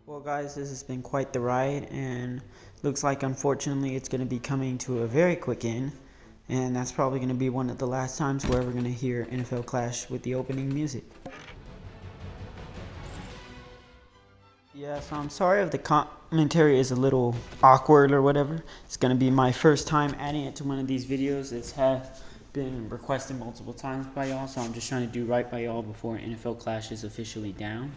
Well guys, this has been quite the ride, and looks like unfortunately it's going to be coming to a very quick end, and that's probably going to be one of the last times we're ever going to hear NFL Clash with the opening music. Yeah, so I'm sorry if the commentary is a little awkward or whatever. It's going to be my first time adding it to one of these videos. It's been requested multiple times by y'all, so I'm just trying to do right by y'all before NFL Clash is officially down.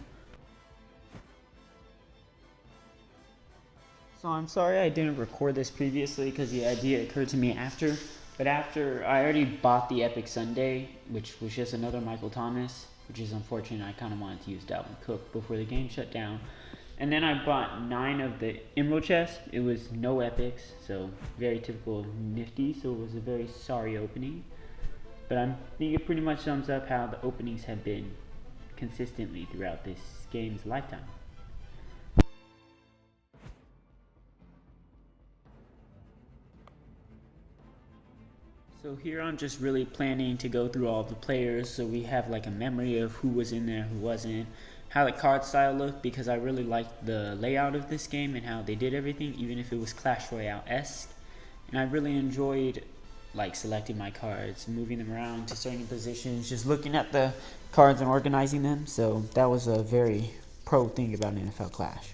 So I'm sorry I didn't record this previously because the idea occurred to me after. But after I already bought the Epic Sunday, which was just another Michael Thomas, which is unfortunate. I kind of wanted to use Dalvin Cook before the game shut down. And then I bought 9 of the Emerald Chest. It was no epics, so very typical of Nifty, so it was a very sorry opening. But I think it pretty much sums up how the openings have been consistently throughout this game's lifetime. So here I'm just really planning to go through all the players so we have like a memory of who was in there, who wasn't, how the card style looked, because I really liked the layout of this game and how they did everything, even if it was Clash Royale-esque. And I really enjoyed like selecting my cards, moving them around to certain positions, just looking at the cards and organizing them. So that was a very pro thing about NFL Clash.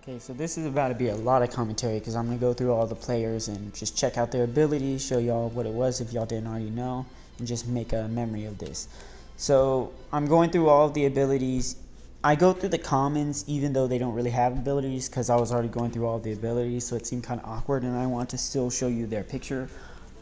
Okay, so this is about to be a lot of commentary because I'm going to go through all the players and just check out their abilities, show y'all what it was if y'all didn't already know, and just make a memory of this. So I'm going through all of the abilities. I go through the commons even though they don't really have abilities because I was already going through all the abilities, so it seemed kind of awkward, and I want to still show you their picture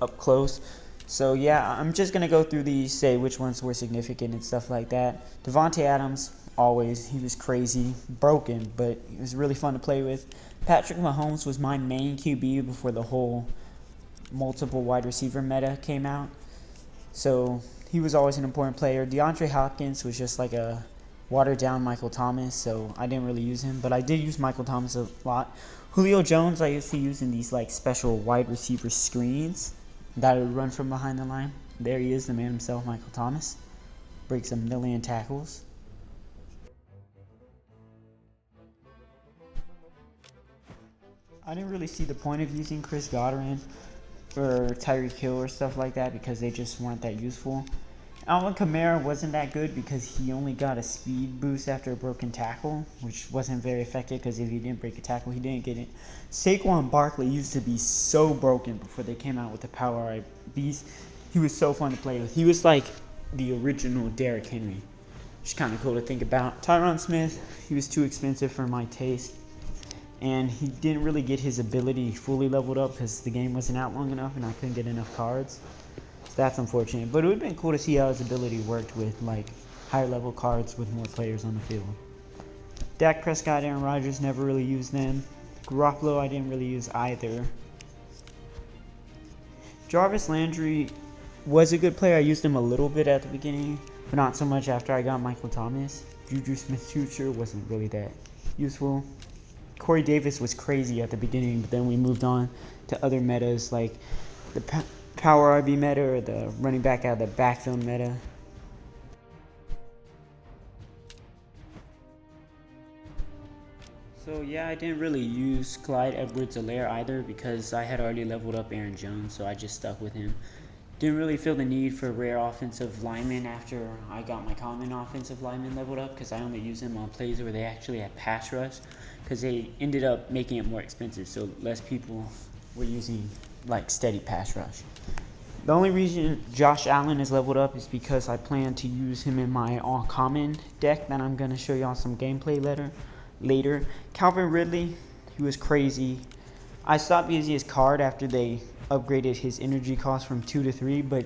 up close. So yeah, I'm just going to go through these, say which ones were significant and stuff like that. Devontae Adams, always, he was crazy, broken, but he was really fun to play with. Patrick Mahomes was my main QB before the whole multiple wide receiver meta came out. So he was always an important player. DeAndre Hopkins was just like a watered down Michael Thomas, so I didn't really use him, but I did use Michael Thomas a lot. Julio Jones I used to use in these like special wide receiver screens that would run from behind the line. There he is, the man himself, Michael Thomas. Breaks a million tackles. I didn't really see the point of using Chris Godwin or Tyreek Hill or stuff like that because they just weren't that useful. Alvin Kamara wasn't that good because he only got a speed boost after a broken tackle, which wasn't very effective because if he didn't break a tackle, he didn't get it. Saquon Barkley used to be so broken before they came out with the Power Beast. He was so fun to play with. He was like the original Derrick Henry, which is kind of cool to think about. Tyron Smith, he was too expensive for my taste, and he didn't really get his ability fully leveled up because the game wasn't out long enough and I couldn't get enough cards. That's unfortunate, but it would have been cool to see how his ability worked with like higher level cards with more players on the field. Dak Prescott, Aaron Rodgers, never really used them. Garoppolo, I didn't really use either. Jarvis Landry was a good player. I used him a little bit at the beginning, but not so much after I got Michael Thomas. Juju Smith-Schuster wasn't really that useful. Corey Davis was crazy at the beginning, but then we moved on to other metas like the power RB meta or the running back out of the backfield meta. So yeah, I didn't really use Clyde Edwards-Helaire either because I had already leveled up Aaron Jones, so I just stuck with him. Didn't really feel the need for rare offensive linemen after I got my common offensive lineman leveled up because I only use them on plays where they actually had pass rush because they ended up making it more expensive, so less people were using like steady pass rush. The only reason Josh Allen is leveled up is because I plan to use him in my all common deck that I'm going to show y'all some gameplay later. Calvin Ridley, he was crazy. I stopped using his card after they upgraded his energy cost from 2 to 3, but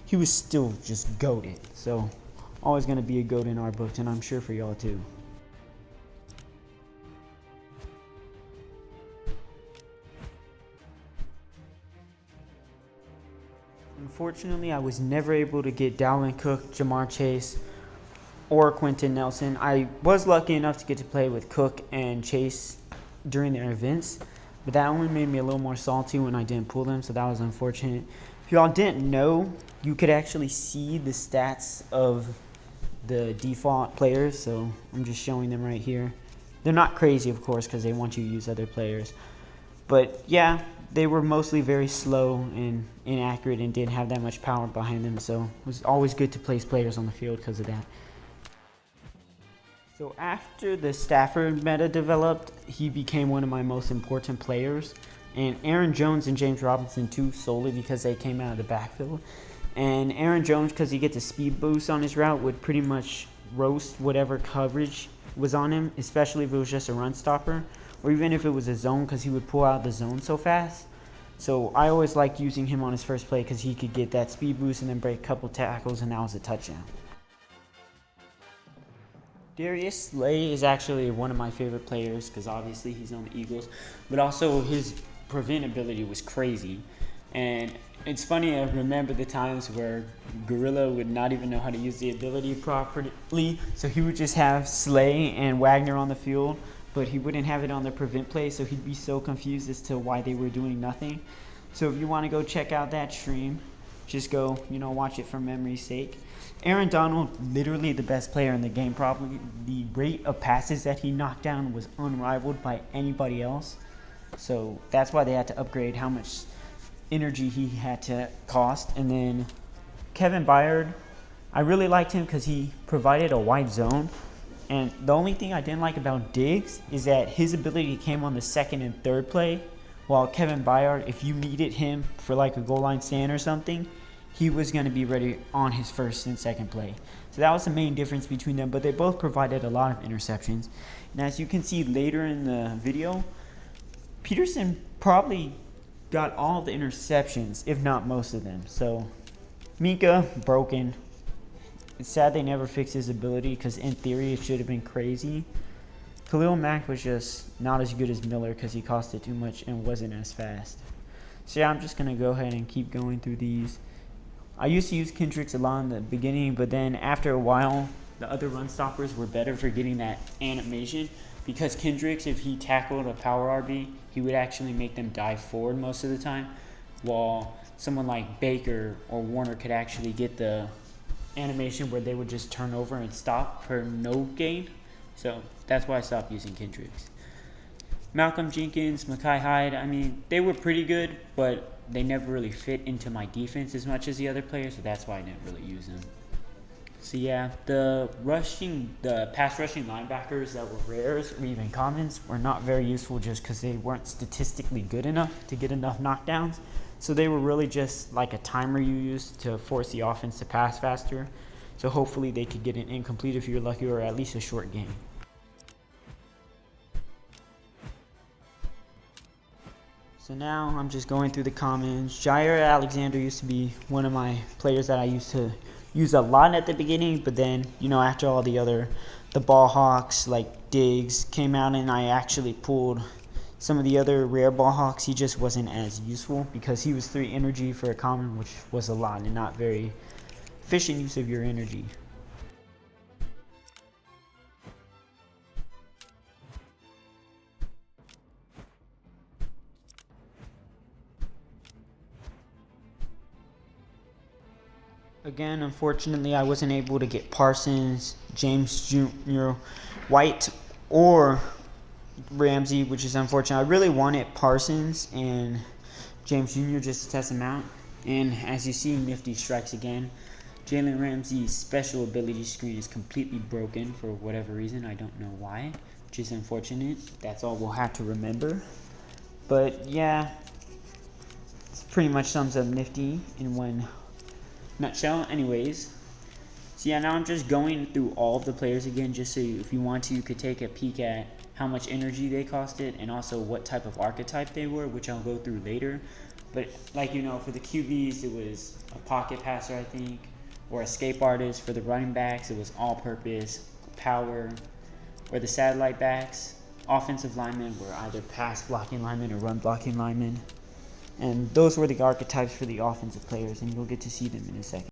he was still just goated. So always going to be a goat in our books, and I'm sure for y'all too. Unfortunately, I was never able to get Dalvin Cook, Jamar Chase, or Quentin Nelson. I was lucky enough to get to play with Cook and Chase during their events, but that only made me a little more salty when I didn't pull them, so that was unfortunate. If y'all didn't know, you could actually see the stats of the default players, so I'm just showing them right here. They're not crazy, of course, because they want you to use other players. But yeah, they were mostly very slow and inaccurate and didn't have that much power behind them, so it was always good to place players on the field because of that. So after the Stafford meta developed, he became one of my most important players. And Aaron Jones and James Robinson too, solely because they came out of the backfield. And Aaron Jones, because he gets a speed boost on his route, would pretty much roast whatever coverage was on him, especially if it was just a run stopper. Or even if it was a zone, because he would pull out the zone so fast. So I always liked using him on his first play because he could get that speed boost and then break a couple tackles, and that was a touchdown. Darius Slay is actually one of my favorite players because obviously he's on the Eagles, but also his prevent ability was crazy. And it's funny, I remember the times where Gorilla would not even know how to use the ability properly, so he would just have Slay and Wagner on the field, but he wouldn't have it on the prevent play, so he'd be so confused as to why they were doing nothing. So if you want to go check out that stream, just go, watch it for memory's sake. Aaron Donald, literally the best player in the game probably. The rate of passes that he knocked down was unrivaled by anybody else. So that's why they had to upgrade how much energy he had to cost. And then Kevin Byard, I really liked him because he provided a wide zone. And the only thing I didn't like about Diggs is that his ability came on the second and third play, while Kevin Byard, if you needed him for like a goal line stand or something, he was going to be ready on his first and second play. So that was the main difference between them, but they both provided a lot of interceptions. And as you can see later in the video, Peterson probably got all the interceptions, if not most of them. So Mika, broken. It's sad they never fixed his ability because in theory it should have been crazy. Khalil Mack was just not as good as Miller because he costed too much and wasn't as fast. So yeah, I'm just going to go ahead and keep going through these. I used to use Kendricks a lot in the beginning, but then after a while, the other run stoppers were better for getting that animation because Kendricks, if he tackled a power RB, he would actually make them dive forward most of the time, while someone like Baker or Warner could actually get the animation where they would just turn over and stop for no gain. So that's why I stopped using Kendricks. Malcolm Jenkins, Mekhi Hyde, I mean, they were pretty good, but they never really fit into my defense as much as the other players, so that's why I didn't really use them. So yeah, the pass rushing linebackers that were rares or even commons were not very useful just because they weren't statistically good enough to get enough knockdowns. So they were really just like a timer you used to force the offense to pass faster. So hopefully they could get an incomplete if you're lucky, or at least a short game. So now I'm just going through the commons. Jair Alexander used to be one of my players that I used to use a lot at the beginning, but then, after all the ball hawks like Diggs came out and I actually pulled some of the other rare ball hawks, he just wasn't as useful because he was 3 energy for a common, which was a lot and not very efficient use of your energy. Again, unfortunately, I wasn't able to get Parsons, James Jr., White, or Ramsey, which is unfortunate. I really wanted Parsons and James Jr. just to test him out. And as you see, Nifty strikes again. Jalen Ramsey's special ability screen is completely broken for whatever reason. I don't know why, which is unfortunate. That's all we'll have to remember. But yeah, it pretty much sums up Nifty in one nutshell. Anyways, so yeah, now I'm just going through all of the players again, just so if you want to, you could take a peek at how much energy they costed and also what type of archetype they were, which I'll go through later. But like you know, for the QBs, it was a pocket passer, I think, or escape artist. For the running backs, it was all-purpose, power, or the satellite backs. Offensive linemen were either pass blocking linemen or run blocking linemen. And those were the archetypes for the offensive players, and you'll get to see them in a second.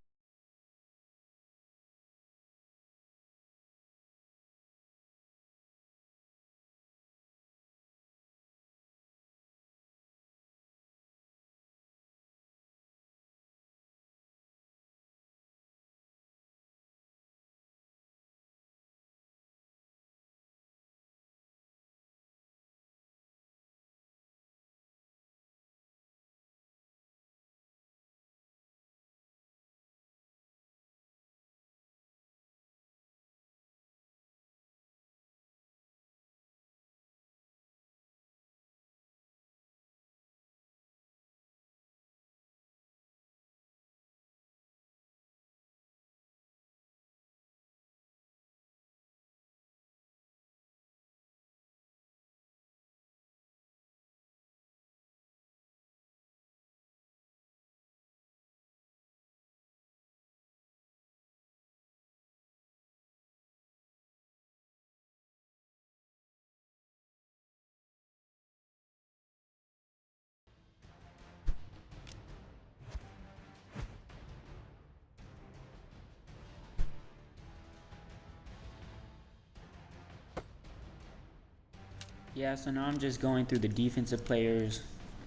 Yeah, so now I'm just going through the defensive players.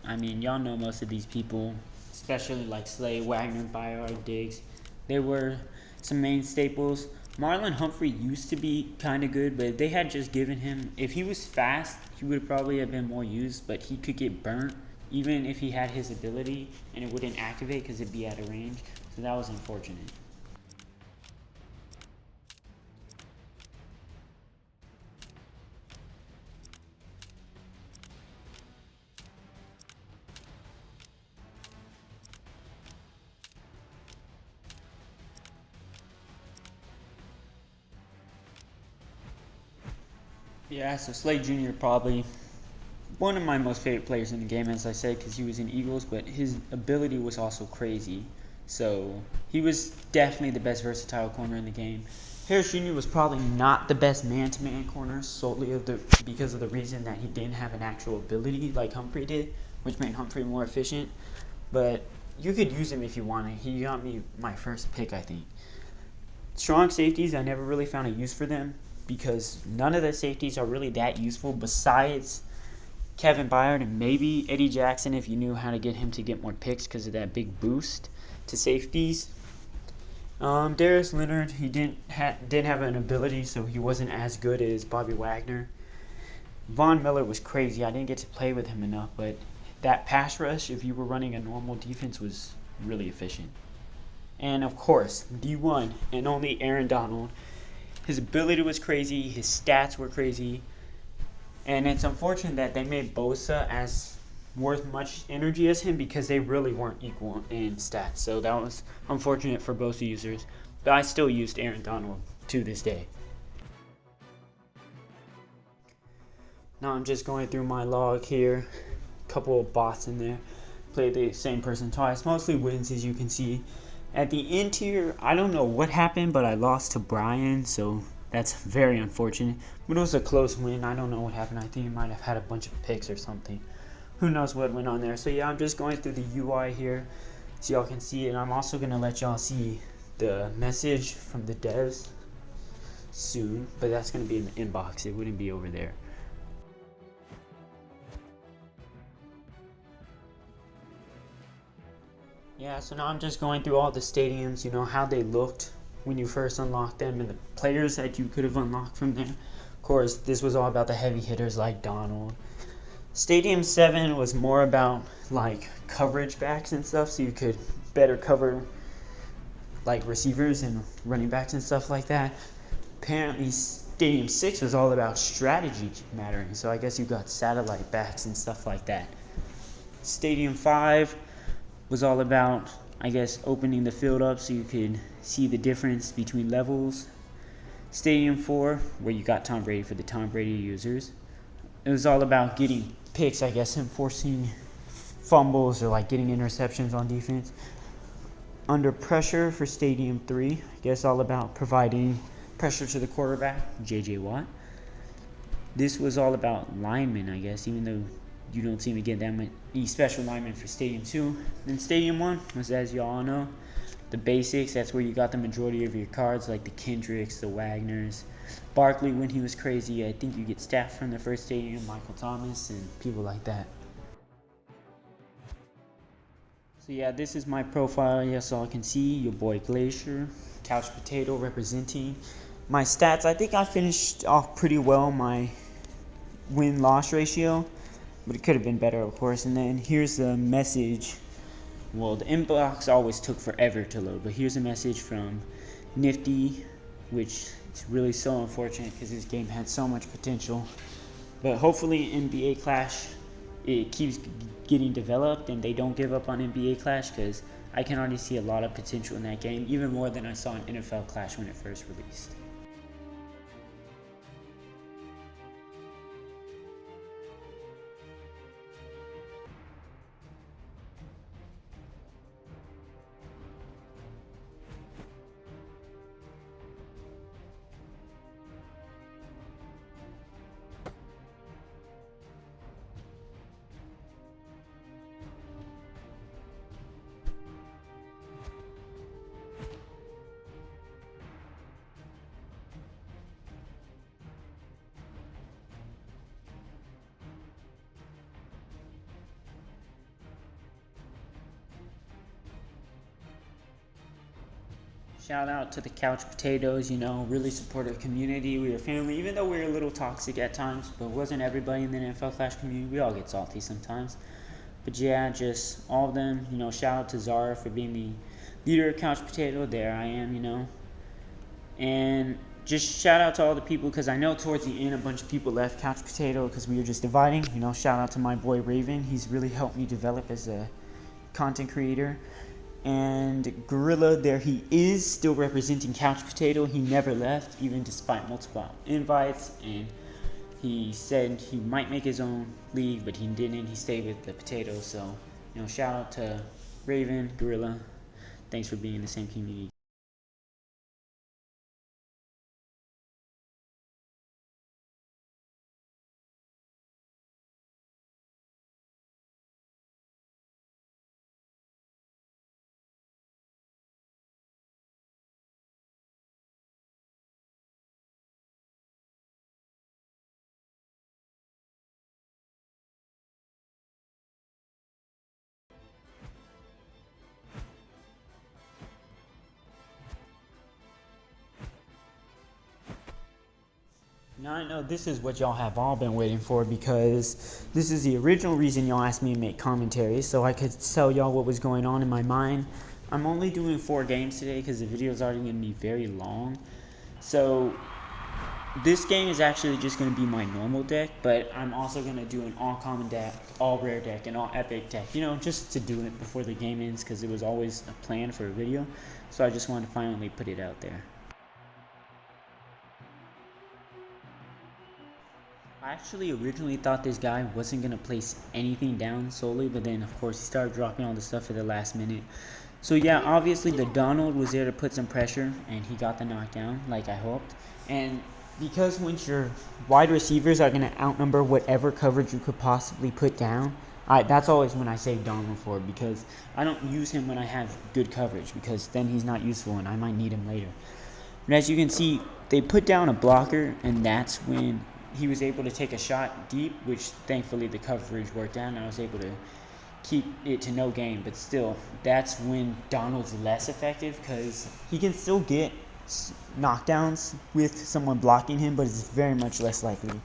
I mean, y'all know most of these people, especially like Slay, Wagner, Byard, Diggs. They were some main staples. Marlon Humphrey used to be kind of good, but they had just given him, if he was fast, he would probably have been more used, but he could get burnt even if he had his ability and it wouldn't activate because it'd be out of range. So that was unfortunate. Yeah, so Slade Jr. probably one of my most favorite players in the game, as I said, because he was in Eagles, but his ability was also crazy. So he was definitely the best versatile corner in the game. Harris Jr. was probably not the best man-to-man corner solely because of the reason that he didn't have an actual ability like Humphrey did, which made Humphrey more efficient. But you could use him if you wanted. He got me my first pick, I think. Strong safeties, I never really found a use for them because none of the safeties are really that useful besides Kevin Byard and maybe Eddie Jackson if you knew how to get him to get more picks because of that big boost to safeties. Darius Leonard, he didn't have an ability, so he wasn't as good as Bobby Wagner. Von Miller was crazy. I didn't get to play with him enough, but that pass rush, if you were running a normal defense, was really efficient. And of course, the one and only Aaron Donald. His ability was crazy. His stats were crazy. And it's unfortunate that they made Bosa as worth much energy as him because they really weren't equal in stats. So that was unfortunate for Bosa users. But I still used Aaron Donald to this day. Now I'm just going through my log here. A couple of bots in there. Played the same person twice. Mostly wins, as you can see. At the interior, I don't know what happened, but I lost to Brian, so that's very unfortunate. But it was a close win. I don't know what happened. I think he might have had a bunch of picks or something. Who knows what went on there. So yeah, I'm just going through the UI here so y'all can see it. I'm also going to let y'all see the message from the devs soon, but that's going to be in the inbox. It wouldn't be over there. Yeah, so now I'm just going through all the stadiums, you know, how they looked when you first unlocked them and the players that you could have unlocked from there. Of course, this was all about the heavy hitters like Donald. Stadium 7 was more about like coverage backs and stuff, so you could better cover like receivers and running backs and stuff like that. Apparently, Stadium 6 was all about strategy mattering, so I guess you got satellite backs and stuff like that. Stadium 5 was all about, I guess, opening the field up so you could see the difference between levels. Stadium 4, where you got Tom Brady for the Tom Brady users, it was all about getting picks, I guess, and forcing fumbles or like getting interceptions on defense. Under pressure for Stadium 3, I guess all about providing pressure to the quarterback, J.J. Watt. This was all about linemen, I guess, even though you don't seem to get that many special linemen for Stadium 2. Then Stadium 1 was, as you all know, the basics. That's where you got the majority of your cards, like the Kendricks, the Wagners. Barkley, when he was crazy, I think you get staff from the first stadium, Michael Thomas, and people like that. So yeah, this is my profile. Yes, all can see your boy Glacier, Couch Potato representing. My stats, I think I finished off pretty well, my win-loss ratio, but it could have been better, of course. And then here's the message. Well, the inbox always took forever to load, but here's a message from Nifty, which it's really so unfortunate because this game had so much potential. But hopefully NBA Clash, it keeps getting developed and they don't give up on NBA Clash, because I can already see a lot of potential in that game, even more than I saw in NFL Clash when it first released. Shout out to the Couch Potatoes, you know, really supportive community. We were family, even though we were a little toxic at times, but wasn't everybody in the NFL Clash community. We all get salty sometimes. But yeah, just all of them, you know, shout out to Zara for being the leader of Couch Potato. There I am, you know. And just shout out to all the people, because I know towards the end a bunch of people left Couch Potato because we were just dividing. You know, shout out to my boy Rayven. He's really helped me develop as a content creator. And Gorilla, there he is, still representing Couch Potato. He never left, even despite multiple invites, and he said he might make his own league, but he didn't. He stayed with the Potatoes. So, you know, shout out to Rayven, Gorilla. Thanks for being in the same community. Now I know this is what y'all have all been waiting for, because this is the original reason y'all asked me to make commentaries, so I could tell y'all what was going on in my mind. I'm only doing 4 games today because the video is already going to be very long. So this game is actually just going to be my normal deck, but I'm also going to do an all common deck, all rare deck, and all epic deck, you know, just to do it before the game ends, because it was always a plan for a video. So I just wanted to finally put it out there. I actually originally thought this guy wasn't going to place anything down solely, but then of course he started dropping all the stuff at the last minute. So yeah, obviously the Donald was there to put some pressure, and he got the knockdown like I hoped. And because once your wide receivers are going to outnumber whatever coverage you could possibly put down, that's always when I save Donald for, because I don't use him when I have good coverage, because then he's not useful and I might need him later. But as you can see, they put down a blocker, and that's when he was able to take a shot deep, which thankfully the coverage worked out, and I was able to keep it to no gain, but still, that's when Donald's less effective because he can still get knockdowns with someone blocking him, but it's very much less likely.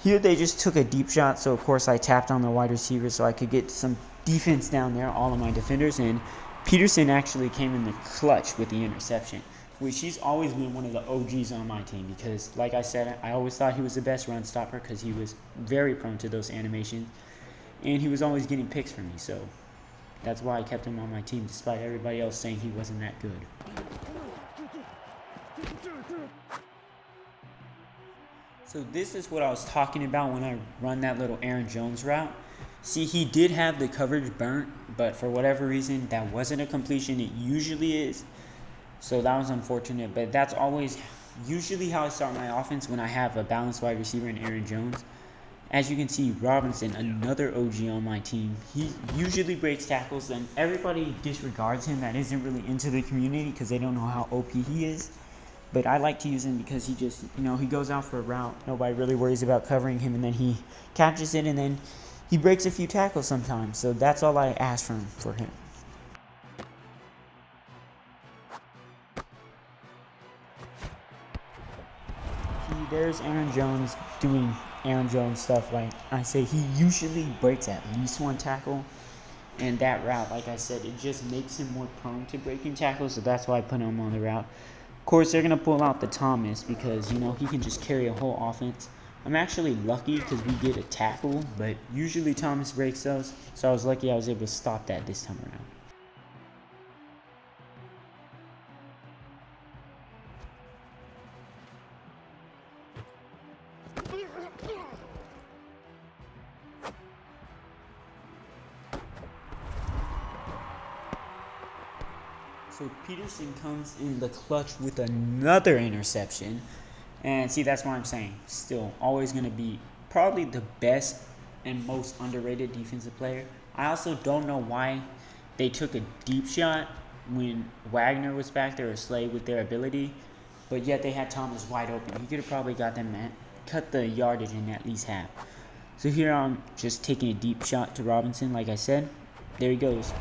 Here they just took a deep shot, so of course I tapped on the wide receiver so I could get some defense down there, all of my defenders, and Peterson actually came in the clutch with the interception, which he's always been one of the OGs on my team because, like I said, I always thought he was the best run stopper because he was very prone to those animations, and he was always getting picks for me, so that's why I kept him on my team despite everybody else saying he wasn't that good. So this is what I was talking about when I run that little Aaron Jones route. See, he did have the coverage burnt, but for whatever reason, that wasn't a completion. It usually is. So that was unfortunate, but that's always usually how I start my offense when I have a balanced wide receiver in Aaron Jones. As you can see, Robinson, another OG on my team, he usually breaks tackles, and everybody disregards him that isn't really into the community because they don't know how OP he is. But I like to use him because he just, he goes out for a route. Nobody really worries about covering him, and then he catches it, and then he breaks a few tackles sometimes. So that's all I ask for him. There's Aaron Jones doing Aaron Jones stuff. Like I say, he usually breaks at least one tackle. And that route, like I said, it just makes him more prone to breaking tackles. So that's why I put him on the route. Of course, they're going to pull out the Thomas because, he can just carry a whole offense. I'm actually lucky because we get a tackle, but usually Thomas breaks those. So I was lucky I was able to stop that this time around. So Peterson comes in the clutch with another interception. And see, that's what I'm saying. Still, always going to be probably the best and most underrated defensive player. I also don't know why they took a deep shot when Wagner was back there or Slay with their ability. But yet they had Thomas wide open. He could have probably got them cut the yardage in at least half. So here I'm just taking a deep shot to Robinson, like I said. There he goes.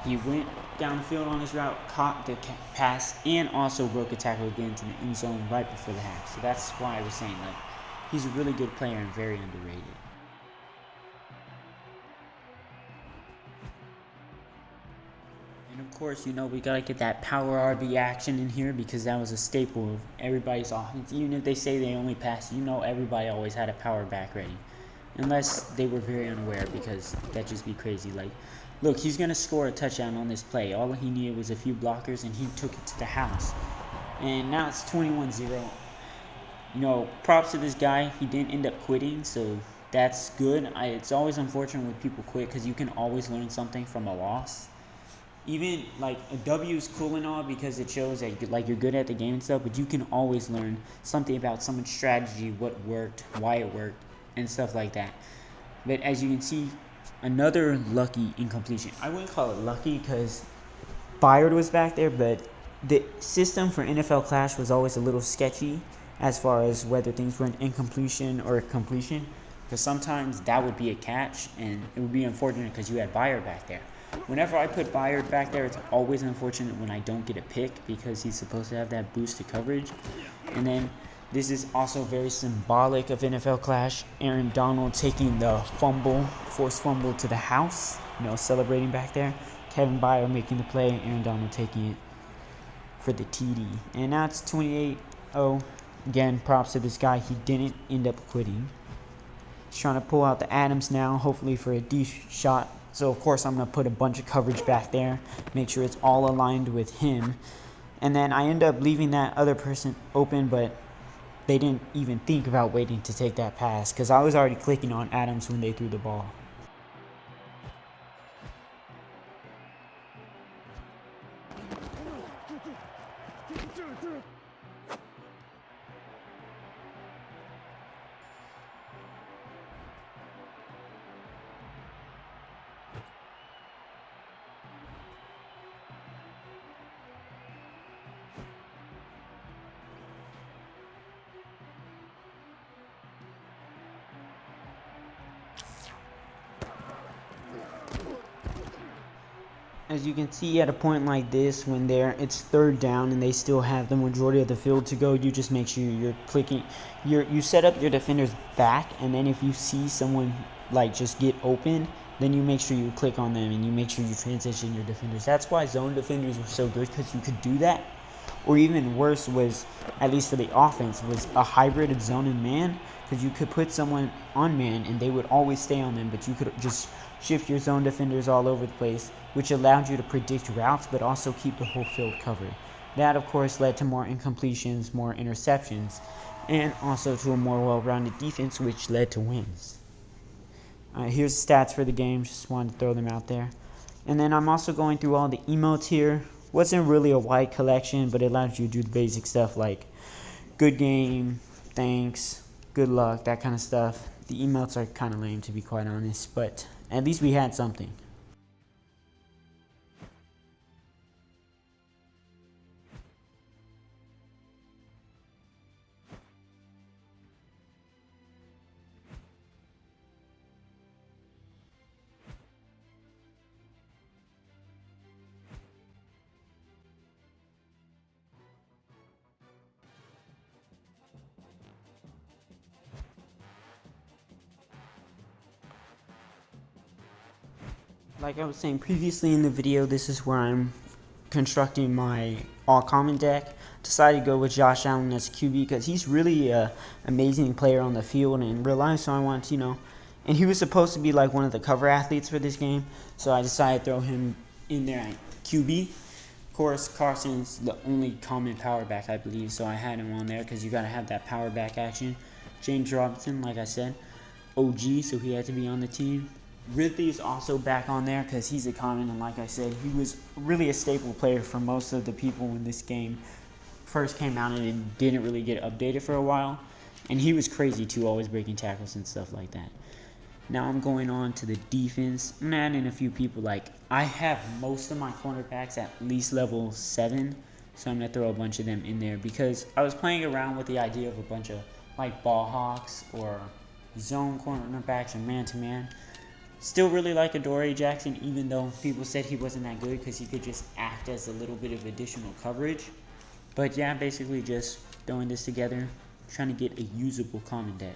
He went downfield on his route, caught the pass, and also broke a tackle again to the end zone right before the half. So that's why I was saying, he's a really good player and very underrated. And of course, we got to get that power RB action in here because that was a staple of everybody's offense. Even if they say they only pass, everybody always had a power back ready. Unless they were very unaware because that'd just be crazy. Look, he's going to score a touchdown on this play. All he needed was a few blockers, and he took it to the house. And now it's 21-0. Props to this guy. He didn't end up quitting, so that's good. It's always unfortunate when people quit because you can always learn something from a loss. Even, a W is cool and all because it shows that, you're good at the game and stuff, but you can always learn something about someone's strategy, what worked, why it worked, and stuff like that. But as you can see, another lucky incompletion. I wouldn't call it lucky because Byard was back there, but the system for NFL Clash was always a little sketchy as far as whether things were an incompletion or a completion. Because sometimes that would be a catch, and it would be unfortunate because you had Byard back there. Whenever I put Byard back there, it's always unfortunate when I don't get a pick because he's supposed to have that boost to coverage. And then this is also very symbolic of NFL Clash. Aaron Donald taking the forced fumble to the house, celebrating back there. Kevin Byard making the play, Aaron Donald taking it for the TD. And now it's 28-0. Again, props to this guy. He didn't end up quitting. He's trying to pull out the Adams now, hopefully for a deep shot. So, of course, I'm going to put a bunch of coverage back there, make sure it's all aligned with him. And then I end up leaving that other person open, but they didn't even think about waiting to take that pass because I was already clicking on Adams when they threw the ball. As you can see, at a point like this, when it's third down and they still have the majority of the field to go, you just make sure you're clicking, you set up your defenders back, and then if you see someone like just get open, then you make sure you click on them and you make sure you transition your defenders. That's why zone defenders were so good, because you could do that. Or even worse was, at least for the offense, was a hybrid of zone and man, because you could put someone on man and they would always stay on them, but you could just shift your zone defenders all over the place, which allowed you to predict routes but also keep the whole field covered. That, of course, led to more incompletions, more interceptions, and also to a more well-rounded defense, which led to wins. Here's the stats for the game. Just wanted to throw them out there. And then I'm also going through all the emotes here. Wasn't really a wide collection, but it allows you to do the basic stuff like good game, thanks, good luck, that kind of stuff. The emotes are kind of lame, to be quite honest, but at least we had something. Like I was saying previously in the video, this is where I'm constructing my all-common deck. Decided to go with Josh Allen as QB because he's really an amazing player on the field in real life, so I want to, and he was supposed to be like one of the cover athletes for this game, so I decided to throw him in there at QB. Of course, Carson's the only common power back, I believe, so I had him on there because you got to have that power back action. James Robinson, like I said, OG, so he had to be on the team. Ridley is also back on there because he's a common, and like I said, he was really a staple player for most of the people when this game first came out, and it didn't really get updated for a while. And he was crazy too, always breaking tackles and stuff like that. Now I'm going on to the defense. I'm gonna add in a few people. Like, I have most of my cornerbacks at least level 7, so I'm gonna throw a bunch of them in there because I was playing around with the idea of a bunch of like ball hawks or zone cornerbacks or man-to-man. Still really like Adoree Jackson, even though people said he wasn't that good because he could just act as a little bit of additional coverage. But yeah, basically just throwing this together, trying to get a usable common deck.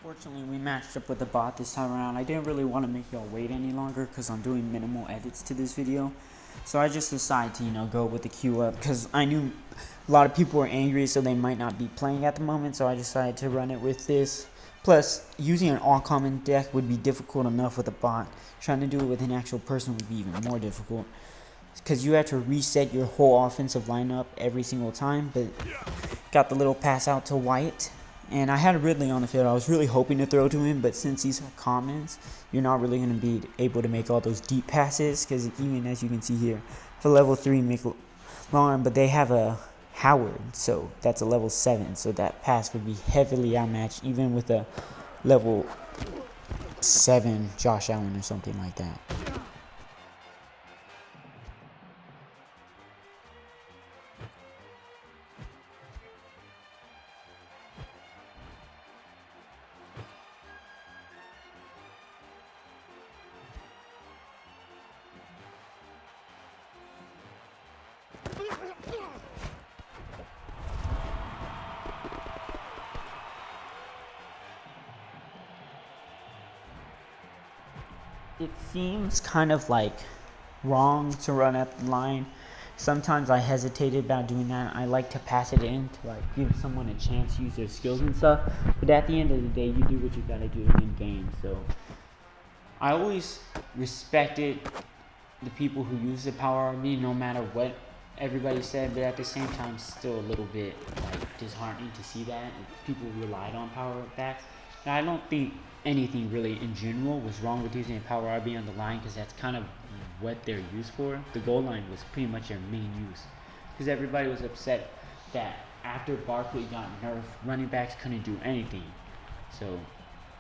Fortunately, we matched up with the bot this time around. I didn't really want to make y'all wait any longer because I'm doing minimal edits to this video. So I just decided to, go with the queue up because I knew a lot of people were angry, so they might not be playing at the moment. So I decided to run it with this. Plus, using an all-common deck would be difficult enough with a bot. Trying to do it with an actual person would be even more difficult because you have to reset your whole offensive lineup every single time. But got the little pass out to White. And I had Ridley on the field. I was really hoping to throw to him, but since these are commons, you're not really going to be able to make all those deep passes, because even as you can see here, for level 3 McLaurin, but they have a Howard, so that's a level 7, so that pass would be heavily outmatched, even with a level 7 Josh Allen or something like that. It seems kind of like wrong to run at the line. Sometimes I hesitated about doing that. I like to pass it in to like give someone a chance to use their skills and stuff. But at the end of the day, you do what you gotta do to win games. So I always respected the people who use the power RB, no matter what everybody said. But at the same time, still a little bit like disheartening to see that people relied on power backs. Now, I don't think anything really in general was wrong with using a power RB on the line, because that's kind of what they're used for. The goal line was pretty much their main use, because everybody was upset that after Barkley got nerfed, running backs couldn't do anything. So,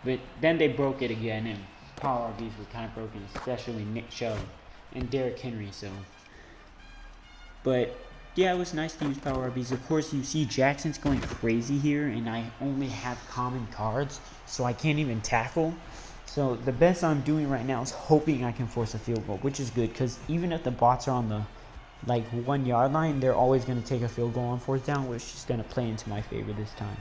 but then they broke it again, and power RBs were kind of broken, especially Nick Chubb and Derrick Henry. So, but yeah, it was nice to use power RBs. Of course, you see Jackson's going crazy here, and I only have common cards, so I can't even tackle. So the best I'm doing right now is hoping I can force a field goal, which is good, because even if the bots are on the 1 yard line, they're always going to take a field goal on 4th down, which is going to play into my favor this time.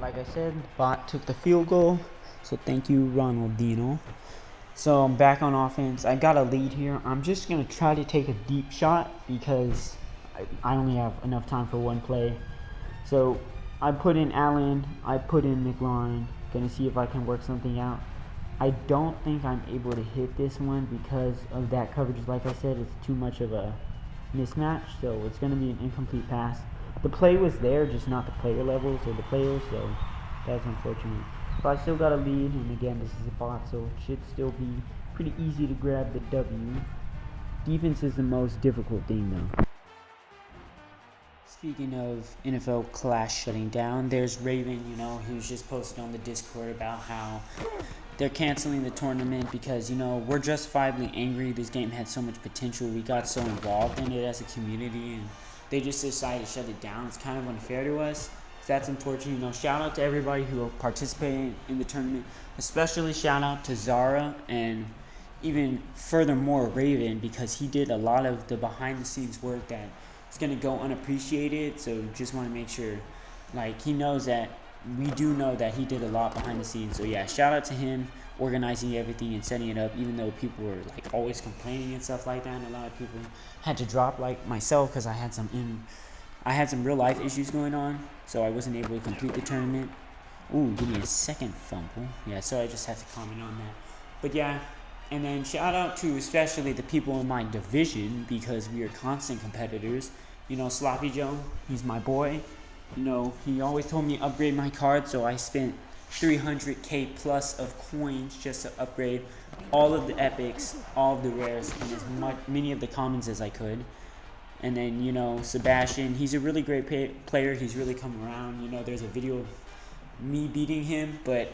Like I said, bot took the field goal, so thank you, Ronaldinho. So I'm back on offense. I got a lead here. I'm just going to try to take a deep shot, because I only have enough time for one play. So I put in Allen, I put in McLaurin. Going to see if I can work something out. I don't think I'm able to hit this one because of that coverage. Like I said, it's too much of a mismatch, so it's going to be an incomplete pass. The play was there, just not the player levels or the players, so that's unfortunate. But I still got a lead, and again, this is a bot, so it should still be pretty easy to grab the W. Defense is the most difficult thing, though. Speaking of NFL class shutting down, there's Rayven, who's just posted on the Discord about how they're canceling the tournament because, we're justifiably angry. This game had so much potential. We got so involved in it as a community, and they just decided to shut it down. It's kind of unfair to us. So that's unfortunate. Shout out to everybody who participated in the tournament. Especially shout out to Zara, and even furthermore Rayven, because he did a lot of the behind the scenes work that is going to go unappreciated. So just want to make sure he knows that we do know that he did a lot behind the scenes. So yeah, shout out to him organizing everything and setting it up, even though people were always complaining and stuff like that, and a lot of people had to drop, like myself, because I had some real life issues going on, so I wasn't able to complete the tournament. Ooh, give me a second fumble. Yeah, so I just had to comment on that. But yeah, and then shout out to especially the people in my division, because we are constant competitors. Sloppy Joe, he's my boy. He always told me to upgrade my card, so I spent 300k plus of coins just to upgrade all of the epics, all of the rares, and many of the commons as I could. And then, Sebastian, he's a really great player. He's really come around. There's a video of me beating him, but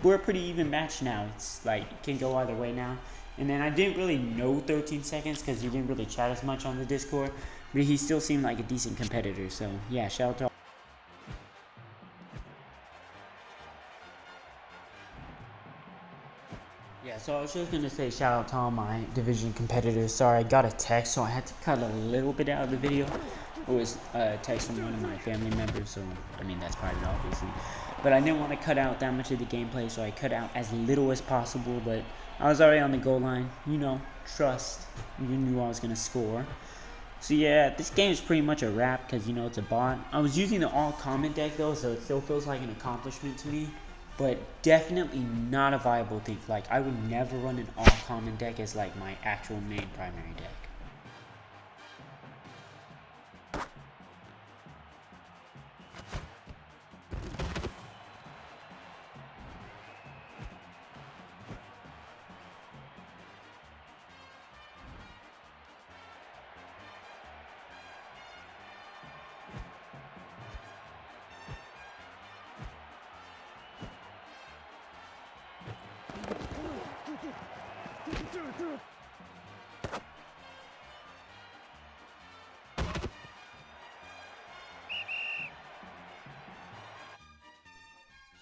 we're a pretty even match now. It's it can go either way now. And then I didn't really know 13 seconds because he didn't really chat as much on the Discord, but he still seemed like a decent competitor. So yeah, shout out to all. Yeah, so I was just going to say shout out to all my division competitors. Sorry, I got a text, so I had to cut a little bit out of the video. It was a text from one of my family members, so, that's private, obviously. But I didn't want to cut out that much of the gameplay, so I cut out as little as possible. But I was already on the goal line. Trust. You knew I was going to score. So yeah, this game is pretty much a wrap because you know it's a bot. I was using the all common deck though, so it still feels like an accomplishment to me. But definitely not a viable thing. Like I would never run an all common deck as like my actual main primary deck.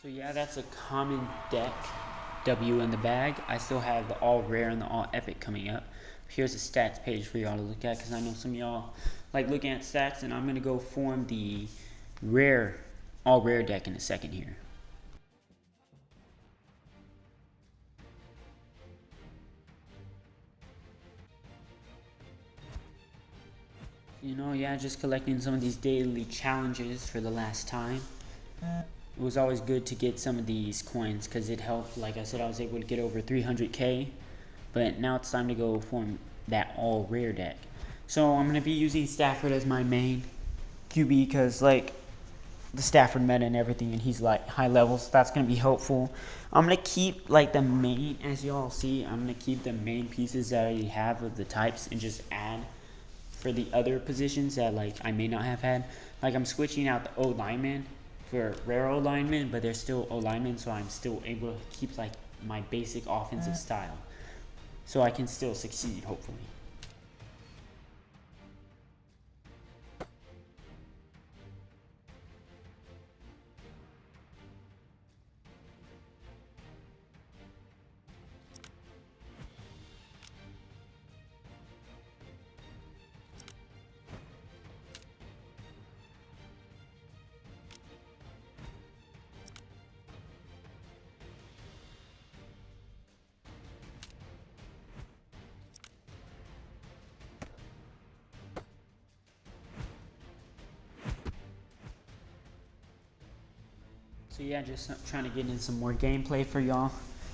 So yeah, that's a common deck W in the bag. I still have the all rare and the all epic coming up. Here's a stats page for y'all to look at because I know some of y'all like looking at stats, and I'm gonna go form the rare all rare deck in a second here. You know, yeah, just collecting some of these daily challenges for the last time. It was always good to get some of these coins because it helped. Like I said, I was able to get over 300k, but now it's time to go form that all rare deck. So I'm gonna be using Stafford as my main QB because like the Stafford meta and everything, and he's like high levels. So that's gonna be helpful. I'm gonna keep like the main, as y'all see, I'm gonna keep the main pieces that I already have of the types and just add for the other positions that like I may not have had. Like I'm switching out the O lineman for rare O lineman, but they're still O linemen, so I'm still able to keep like my basic offensive style, so I can still succeed hopefully. So yeah, just trying to get in some more gameplay for y'all.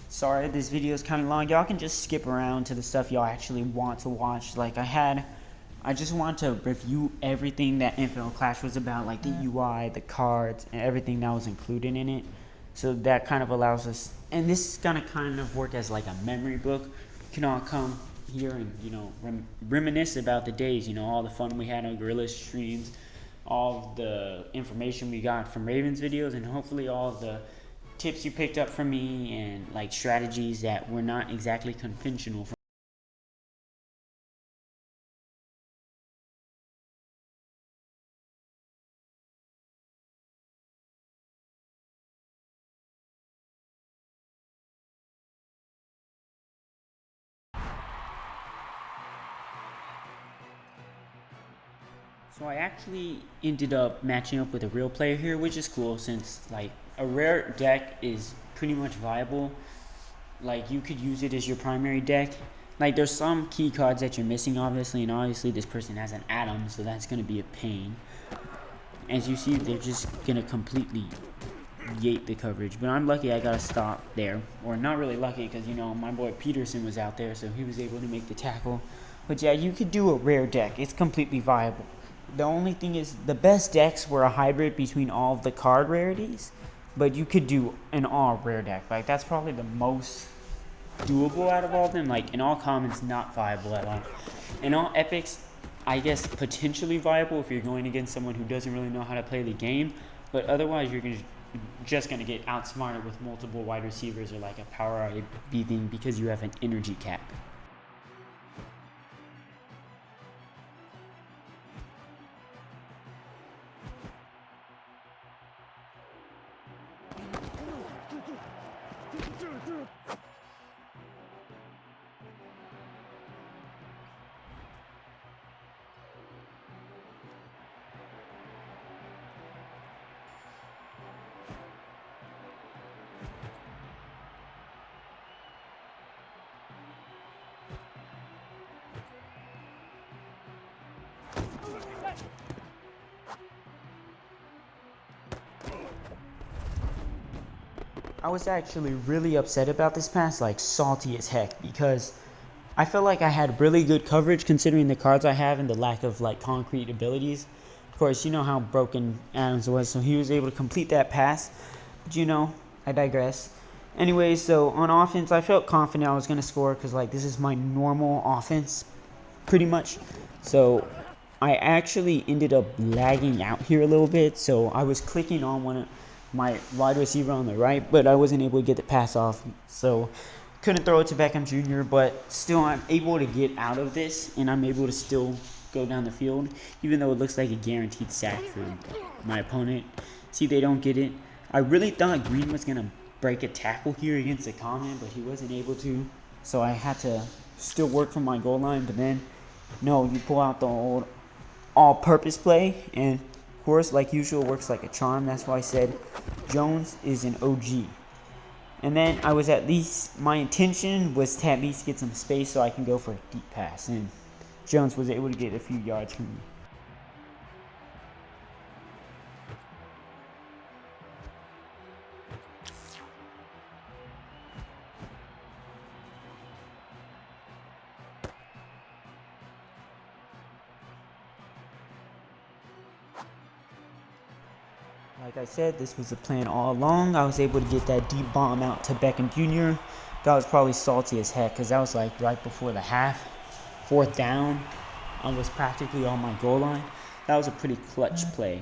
Sorry, this video is kind of long. Y'all can just skip around to the stuff y'all actually want to watch. Like I just want to review everything that Infinite Clash was about, like the UI, the cards, and everything that was included in it. So that kind of allows us, and this is gonna kind of work as like a memory book. You can all come here and you know reminisce about the days, you know, all the fun we had on Gorilla streams, all the information we got from Rayven's videos, and hopefully all the tips you picked up from me and like strategies that were not exactly conventional. So I actually ended up matching up with a real player here, which is cool since like a rare deck is pretty much viable. Like you could use it as your primary deck. Like there's some key cards that you're missing obviously, and obviously this person has an Atom, so that's gonna be a pain. As you see, they're just gonna completely yeet the coverage, but I'm lucky I got to stop there, or not really lucky because you know my boy Peterson was out there, so he was able to make the tackle. But yeah, you could do a rare deck. It's completely viable. The only thing is the best decks were a hybrid between all of the card rarities, but you could do an all rare deck. Like that's probably the most doable out of all of them. Like in all commons, not viable at all. In all epics, I guess potentially viable if you're going against someone who doesn't really know how to play the game, but otherwise you're just going to get outsmarted with multiple wide receivers or like a power RB thing because you have an energy cap. I was actually really upset about this pass, like salty as heck, because I felt like I had really good coverage considering the cards I have and the lack of like concrete abilities. Of course, you know how broken Adams was, so he was able to complete that pass. But you know, I digress. Anyways, so on offense, I felt confident I was going to score because like this is my normal offense, pretty much. So I actually ended up lagging out here a little bit, so I was clicking on one of my wide receiver on the right, but I wasn't able to get the pass off, so couldn't throw it to Beckham Jr., but still I'm able to get out of this, and I'm able to still go down the field, even though it looks like a guaranteed sack for my opponent. See, they don't get it. I really thought Green was going to break a tackle here against the comment, but he wasn't able to, so I had to still work from my goal line, but then, no, you pull out the old all-purpose play, and of course, like usual, works like a charm. That's why I said Jones is an OG. And then my intention was to at least get some space so I can go for a deep pass, and Jones was able to get a few yards from me. Like I said, this was the plan all along. I was able to get that deep bomb out to Beckham Jr. That was probably salty as heck because that was like right before the half. 4th down. I was practically on my goal line. That was a pretty clutch play.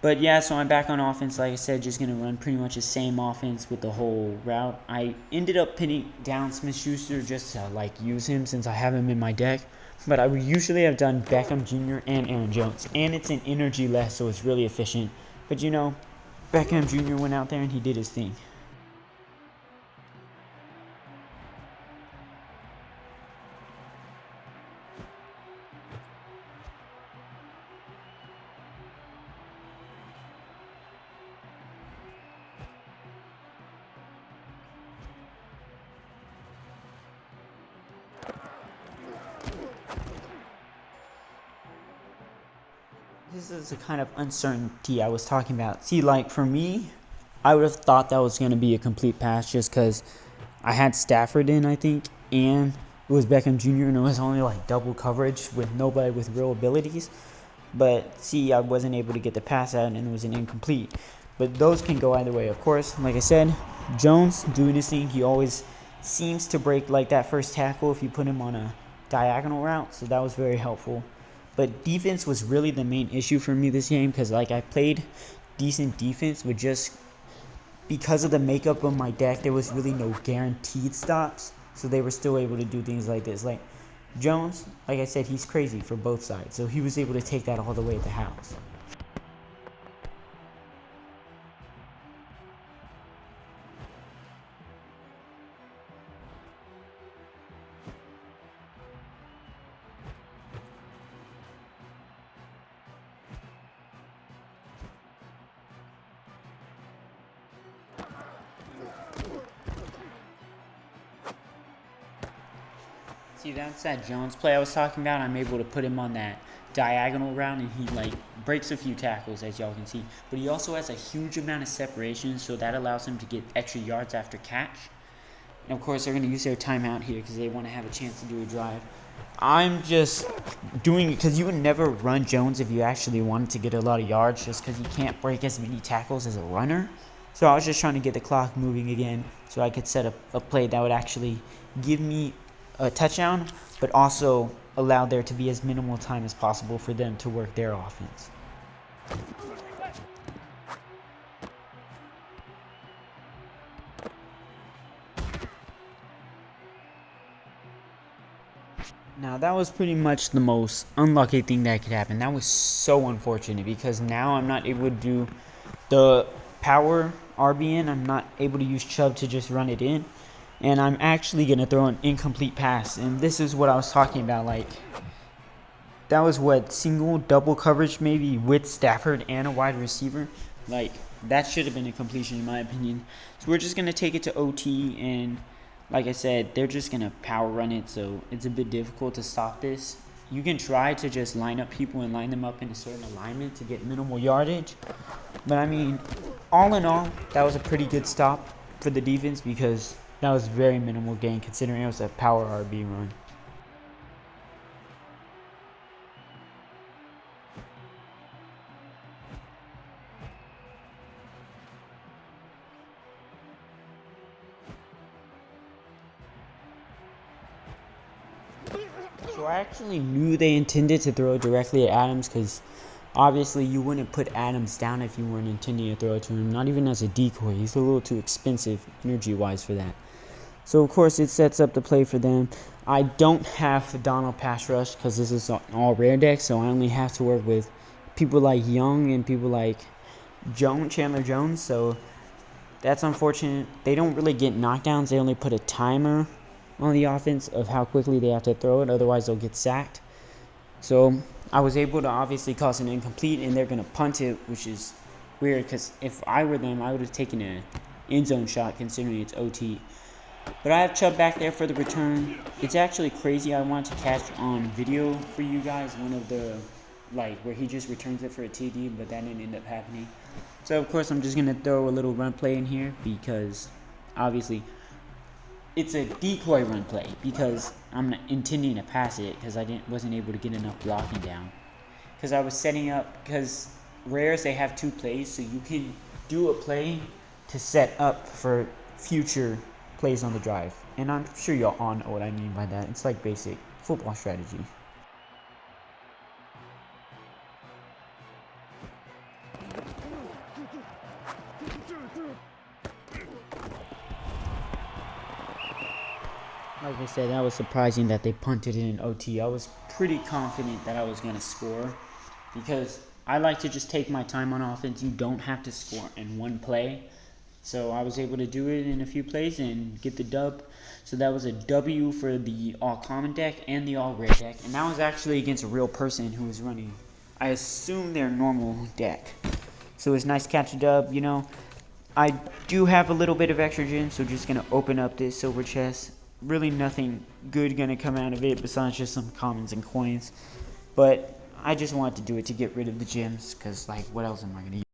But yeah, so I'm back on offense. Like I said, just going to run pretty much the same offense with the whole route. I ended up pinning down Smith-Schuster just to like use him since I have him in my deck. But I would usually have done Beckham Jr. and Aaron Jones. And it's an energy less, so it's really efficient. But you know, Beckham Jr. went out there and he did his thing. This is the kind of uncertainty I was talking about. See, like for me, I would have thought that was going to be a complete pass just because I had Stafford in, I think, and it was Beckham Jr. and it was only like double coverage with nobody with real abilities. But see, I wasn't able to get the pass out and it was an incomplete. But those can go either way. Of course, like I said, Jones doing his thing. He always seems to break like that first tackle if you put him on a diagonal route. So that was very helpful. But defense was really the main issue for me this game because like I played decent defense, but just because of the makeup of my deck, there was really no guaranteed stops. So they were still able to do things like this. Like Jones, like I said, he's crazy for both sides. So he was able to take that all the way at the house. See, that's that Jones play I was talking about. I'm able to put him on that diagonal route, and he like breaks a few tackles, as y'all can see. But he also has a huge amount of separation, so that allows him to get extra yards after catch. And of course, they're going to use their timeout here because they want to have a chance to do a drive. I'm just doing it because you would never run Jones if you actually wanted to get a lot of yards, just because he can't break as many tackles as a runner. So I was just trying to get the clock moving again so I could set up a play that would actually give me a touchdown, but also allow there to be as minimal time as possible for them to work their offense. Now that was pretty much the most unlucky thing that could happen. That was so unfortunate because now I'm not able to do the power RBN. I'm not able to use Chubb to just run it in. And I'm actually going to throw an incomplete pass. And this is what I was talking about. Like, that was what, single, double coverage maybe with Stafford and a wide receiver. Like, that should have been a completion in my opinion. So we're just going to take it to OT. And like I said, they're just going to power run it. So it's a bit difficult to stop this. you can try to just line up people and line them up in a certain alignment to get minimal yardage. But I mean, all in all, that was a pretty good stop for the defense because that was very minimal gain considering it was a power RB run. So I actually knew they intended to throw directly at Adams because obviously you wouldn't put Adams down if you weren't intending to throw it to him, not even as a decoy. He's a little too expensive energy-wise for that. So of course it sets up the play for them. I don't have the Donald pass rush because this is an all rare deck, so I only have to work with people like Young and people like Chandler Jones, so that's unfortunate. They don't really get knockdowns. They only put a timer on the offense of how quickly they have to throw it, otherwise they'll get sacked. So I was able to obviously cause an incomplete, and they're going to punt it, which is weird because if I were them, I would have taken an end zone shot considering it's OT. But I have Chubb back there for the return. It's actually crazy. I wanted to catch on video for you guys one of the, where he just returns it for a TD, but that didn't end up happening. So of course I'm just going to throw a little run play in here because obviously it's a decoy run play because I'm not intending to pass it because I wasn't able to get enough blocking down. Because I was setting up, because rares, they have 2 plays, so you can do a play to set up for future plays on the drive. And I'm sure y'all all know what I mean by that. It's like basic football strategy. Like I said, that was surprising that they punted it in OT. I was pretty confident that I was going to score because I like to just take my time on offense. You don't have to score in one play. So I was able to do it in a few plays and get the dub. So that was a W for the all-common deck and the all-rare deck. And that was actually against a real person who was running, I assume, their normal deck. So it was nice to catch a dub, you know. I do have a little bit of extra gems, so just going to open up this silver chest. Really nothing good going to come out of it besides just some commons and coins. But I just wanted to do it to get rid of the gems because, what else am I going to use?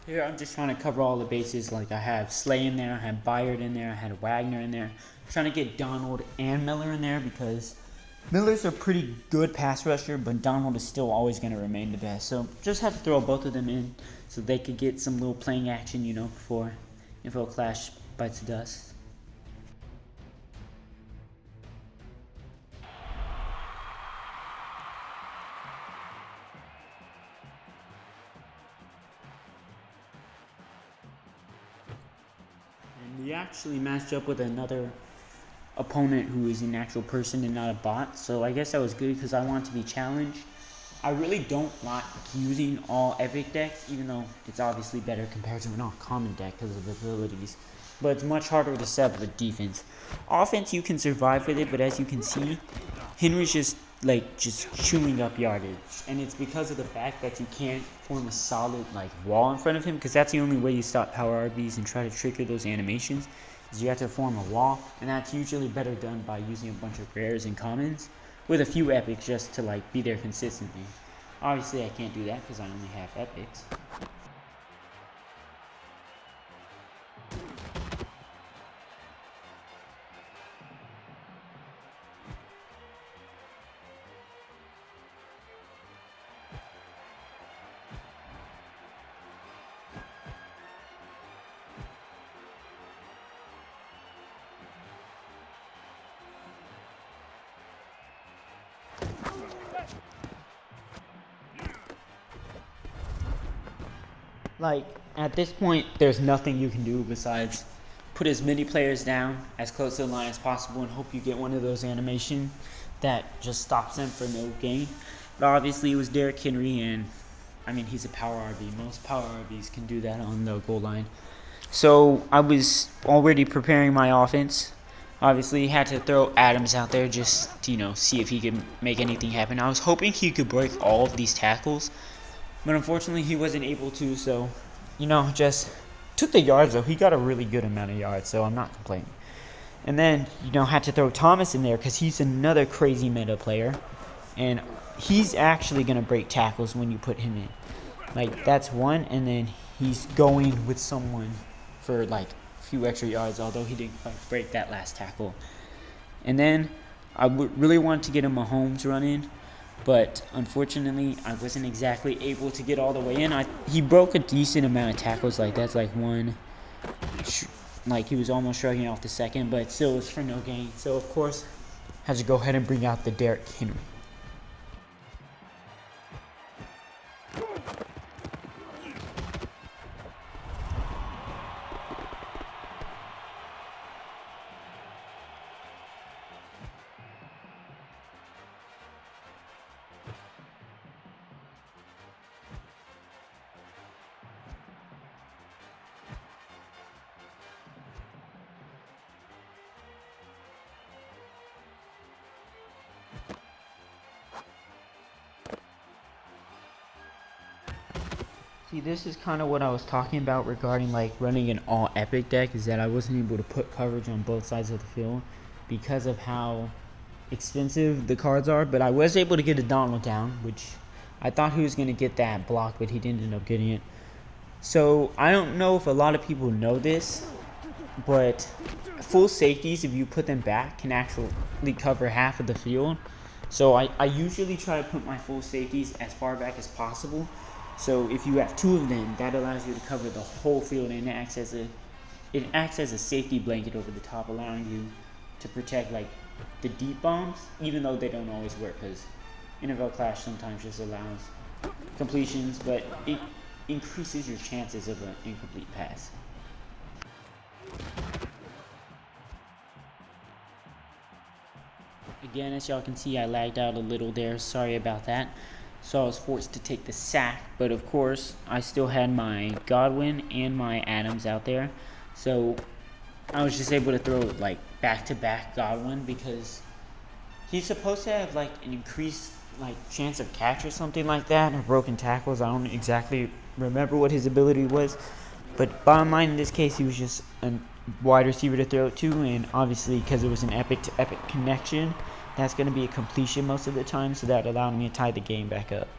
Here I'm just trying to cover all the bases. Like I have Slay in there, I had Byard in there, I had Wagner in there. I'm trying to get Donald and Miller in there because Miller's a pretty good pass rusher, but Donald is still always going to remain the best. So just have to throw both of them in so they could get some little playing action, you know, before Info Clash bites the dust. we actually matched up with another opponent who is an actual person and not a bot. So I guess that was good because I want to be challenged. I really don't like using all epic decks, even though it's obviously better compared to an all common deck because of abilities. But it's much harder to set up with defense. Offense, you can survive with it, but as you can see, Henry's just chewing up yardage, and it's because of the fact that you can't form a solid wall in front of him, because that's the only way you stop power RBs and try to trigger those animations, is you have to form a wall, and that's usually better done by using a bunch of rares and commons with a few epics just to be there consistently. Obviously I can't do that because I only have epics. At this point, there's nothing you can do besides put as many players down as close to the line as possible and hope you get one of those animations that just stops them for no gain. But obviously it was Derrick Henry, and I mean, he's a power RB. Most power RBs can do that on the goal line. So I was already preparing my offense. Obviously, had to throw Adams out there just to, see if he could make anything happen. I was hoping he could break all of these tackles, but unfortunately he wasn't able to, so, just took the yards, though. He got a really good amount of yards, so I'm not complaining. And then, had to throw Thomas in there because he's another crazy meta player, and he's actually going to break tackles when you put him in. That's one, and then he's going with someone for, a few extra yards, although he didn't quite break that last tackle. And then I really wanted to get a Mahomes run in, but unfortunately I wasn't exactly able to get all the way in. He broke a decent amount of tackles. That's one, he was almost shrugging off the second, but still was for no gain. So of course had to go ahead and bring out the Derrick Henry. See, this is kind of what I was talking about regarding running an all epic deck, is that I wasn't able to put coverage on both sides of the field because of how expensive the cards are. But I was able to get a Donald down, which I thought he was going to get that block, but he didn't end up getting it. So I don't know if a lot of people know this, but full safeties, if you put them back, can actually cover half of the field. So I usually try to put my full safeties as far back as possible. So if you have two of them, that allows you to cover the whole field, and it acts as a safety blanket over the top, allowing you to protect the deep bombs, even though they don't always work, because NFL Clash sometimes just allows completions, but it increases your chances of an incomplete pass. Again, as y'all can see, I lagged out a little there. Sorry about that. So I was forced to take the sack, but of course I still had my Godwin and my Adams out there, so I was just able to throw back-to-back Godwin because he's supposed to have an increased chance of catch or something like that, or broken tackles. I don't exactly remember what his ability was, but bottom line in this case, he was just a wide receiver to throw it to, and obviously because it was an epic-to-epic connection, that's going to be a completion most of the time, so that allowed me to tie the game back up.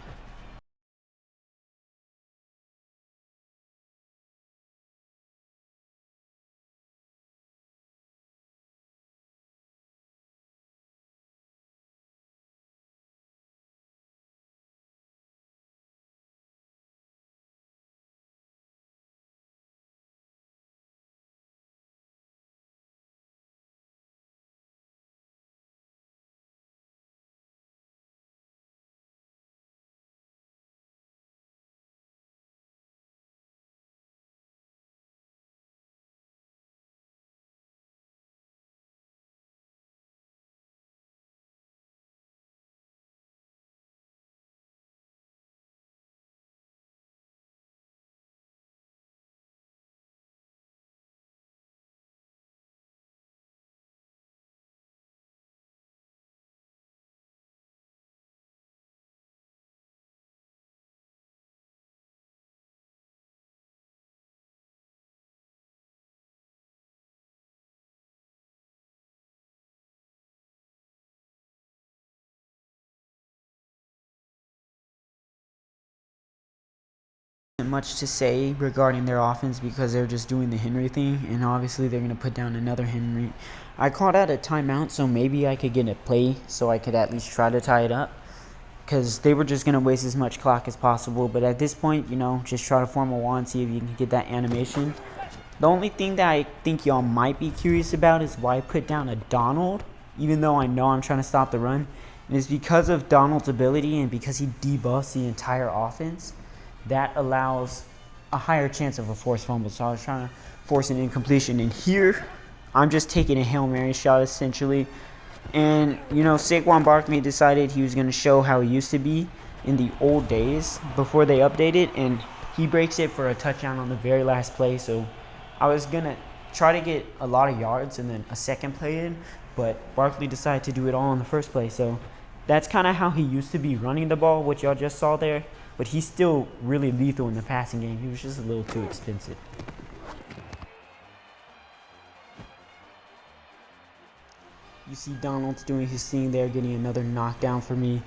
much to say regarding their offense because they're just doing the Henry thing, and obviously they're going to put down another Henry. I called out a timeout, so maybe I could get a play so I could at least try to tie it up, because they were just going to waste as much clock as possible. But at this point, just try to form a wall and see if you can get that animation. The only thing that I think y'all might be curious about is why I put down a Donald, even though I know I'm trying to stop the run. And it's because of Donald's ability and because he debuffs the entire offense. That allows a higher chance of a forced fumble. So I was trying to force an incompletion. And here, I'm just taking a Hail Mary shot essentially. And, Saquon Barkley decided he was going to show how he used to be in the old days before they updated. And he breaks it for a touchdown on the very last play. So I was going to try to get a lot of yards and then a second play in. But Barkley decided to do it all in the first play. So that's kind of how he used to be running the ball, what y'all just saw there. But he's still really lethal in the passing game. He was just a little too expensive. You see Donald's doing his thing there, getting another knockdown for me.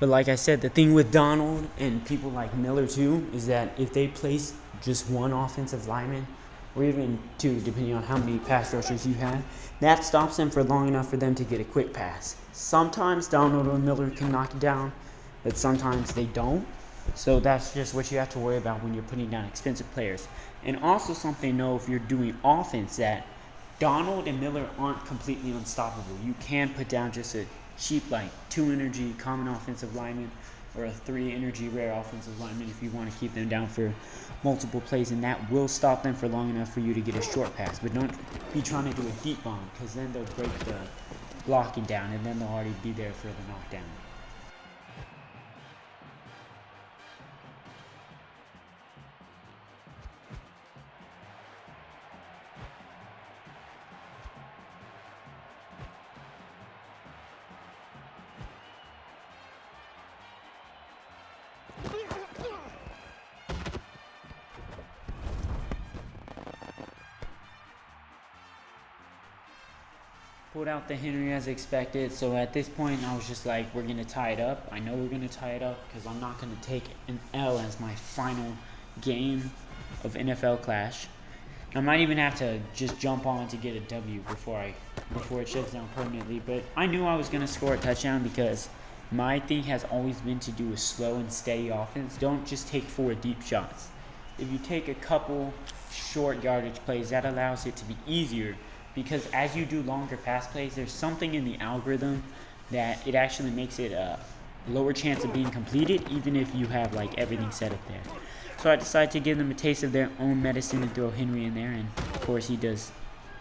But like I said, the thing with Donald and people like Miller too is that if they place just one offensive lineman, or even two, depending on how many pass rushers you have, that stops them for long enough for them to get a quick pass. Sometimes Donald or Miller can knock it down, but sometimes they don't. So that's just what you have to worry about when you're putting down expensive players. And also something to know if you're doing offense, that Donald and Miller aren't completely unstoppable. You can put down just a cheap, like 2 energy common offensive lineman or a 3 energy rare offensive lineman if you want to keep them down for multiple plays, and that will stop them for long enough for you to get a short pass. But don't be trying to do a deep bomb, because then they'll break the blocking down and then they'll already be there for the knockdown. Pulled out the Henry as expected, so at this point I was just like, we're going to tie it up. I know we're going to tie it up because I'm not going to take an L as my final game of NFL Clash. I might even have to just jump on to get a W before it shuts down permanently, but I knew I was going to score a touchdown because my thing has always been to do a slow and steady offense. Don't just take 4 deep shots. If you take a couple short yardage plays, that allows it to be easier, because as you do longer pass plays, there's something in the algorithm that it actually makes it a lower chance of being completed, even if you have like everything set up there. So I decided to give them a taste of their own medicine and throw Henry in there, and of course he does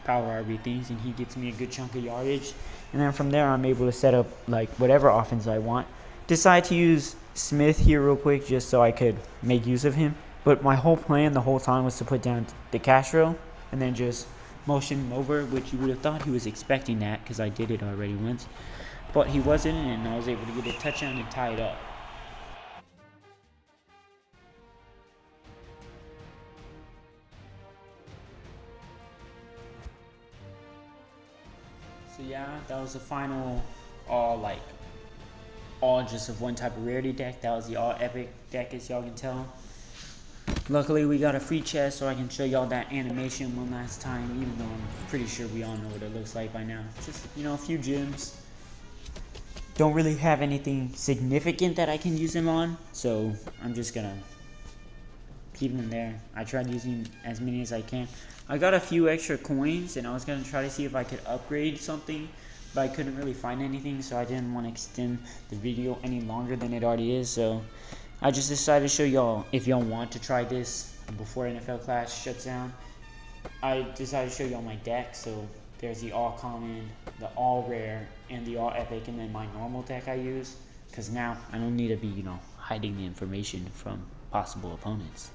power RB things and he gets me a good chunk of yardage, and then from there I'm able to set up like whatever offense I want. Decide to use Smith here real quick just so I could make use of him, but my whole plan the whole time was to put down the Castro and then just motion him over, which you would have thought he was expecting that because I did it already once, but he wasn't, and I was able to get a touchdown and tie it up. So yeah, that was the final all just of one type of rarity deck. That was the all epic deck, as y'all can tell. Luckily we got a free chest so I can show y'all that animation one last time, even though I'm pretty sure we all know what it looks like by now. Just, a few gems. Don't really have anything significant that I can use them on, so I'm just gonna keep them there. I tried using as many as I can. I got a few extra coins and I was gonna try to see if I could upgrade something, but I couldn't really find anything, so I didn't want to extend the video any longer than it already is. So I just decided to show y'all, if y'all want to try this before NFL Clash shuts down, I decided to show y'all my deck. So there's the all common, the all rare, and the all epic, and then my normal deck I use, because now I don't need to be hiding the information from possible opponents.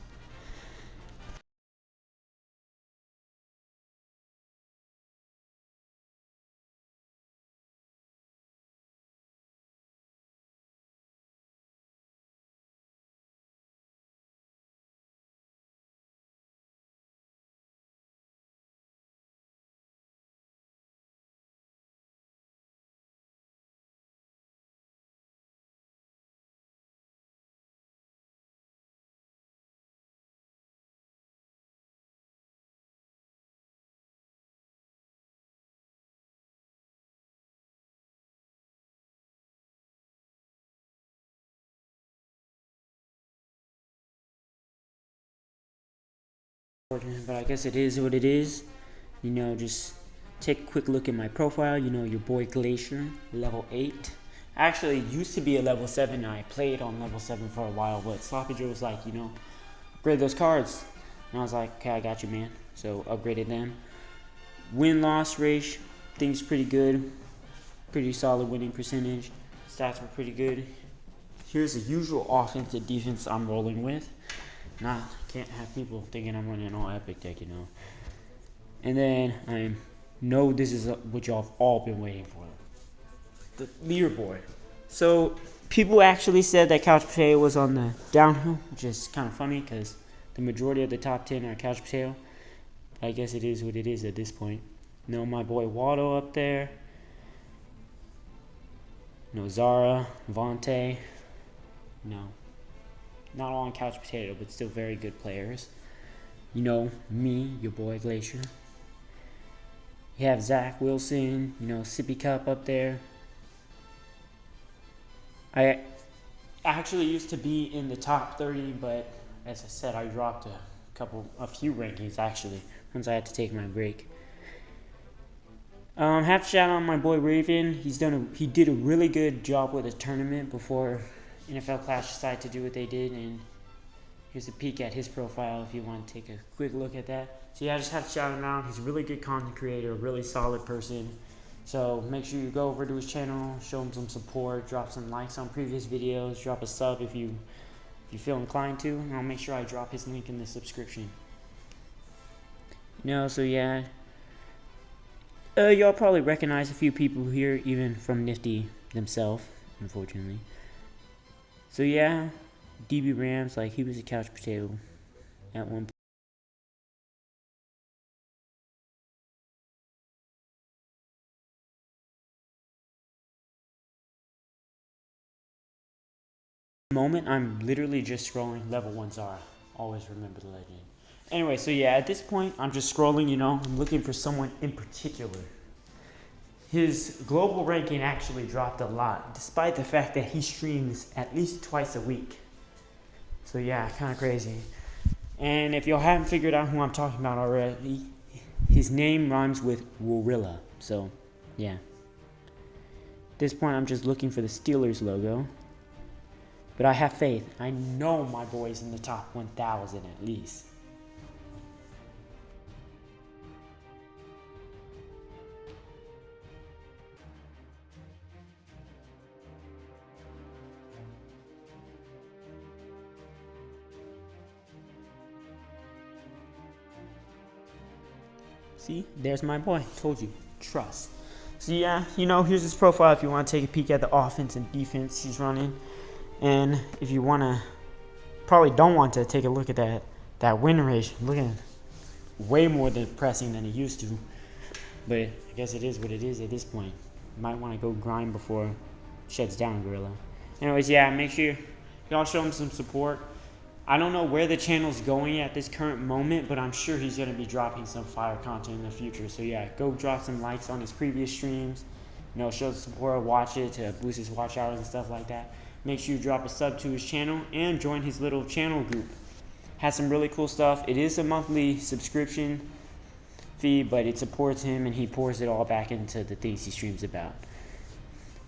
But I guess it is what it is. You know, just take a quick look at my profile. You know, your boy Glacier, level 8. Actually, used to be a level 7. I played on level 7 for a while, but Sloppy Joe was like, you know, upgrade those cards. And I was like, okay, I got you, man. So upgraded them. Win-loss ratio, things pretty good. Pretty solid winning percentage. Stats were pretty good. Here's the usual offense and defense I'm rolling with. Can't have people thinking I'm running an all epic deck, you know. And then I know this is what y'all have all been waiting for. The leaderboard. So people actually said that Couch Potato was on the downhill, which is kind of funny because the majority of the top 10 are Couch Potato. But I guess it is what it is at this point. You know, my boy Waldo up there. You know, Zara, Vontae. You know, not all on Couch Potato, but still very good players. You know, me, your boy Glacier. You have Zach Wilson, you know, Sippy Cup up there. I actually used to be in the top 30, but as I said, I dropped a few rankings actually, once I had to take my break. Have to shout out my boy Rayven. He did a really good job with the tournament before NFL Clash decided to do what they did, and here's a peek at his profile if you want to take a quick look at that. So yeah, I just have to shout him out. He's a really good content creator, a really solid person. So make sure you go over to his channel, show him some support, drop some likes on previous videos, drop a sub if you feel inclined to, and I'll make sure I drop his link in the subscription. You know, so yeah. Y'all probably recognize a few people here, even from Nifty themselves, unfortunately. So yeah, DB Rams, like he was a couch potato at one moment. I'm literally just scrolling. Level 1 Zara. Always remember the legend. Anyway, so yeah, at this point, I'm just scrolling, you know, I'm looking for someone in particular. His global ranking actually dropped a lot, despite the fact that he streams at least twice a week. So yeah, kind of crazy. And if y'all haven't figured out who I'm talking about already, his name rhymes with Gorilla. So yeah. At this point, I'm just looking for the Steelers logo. But I have faith. I know my boy's in the top 1,000 at least. See, there's my boy. Told you, trust. So yeah, you know, here's his profile if you want to take a peek at the offense and defense he's running. And if you want to, probably don't want to take a look at that win rate. Looking way more depressing than it used to. But I guess it is what it is at this point. You might want to go grind before it shuts down, Gorilla. Anyways, yeah, make sure y'all show him some support. I don't know where the channel's going at this current moment, but I'm sure he's going to be dropping some fire content in the future. So yeah, go drop some likes on his previous streams. You know, show the support, watch it to boost his watch hours and stuff like that. Make sure you drop a sub to his channel and join his little channel group. Has some really cool stuff. It is a monthly subscription fee, but it supports him and he pours it all back into the things he streams about.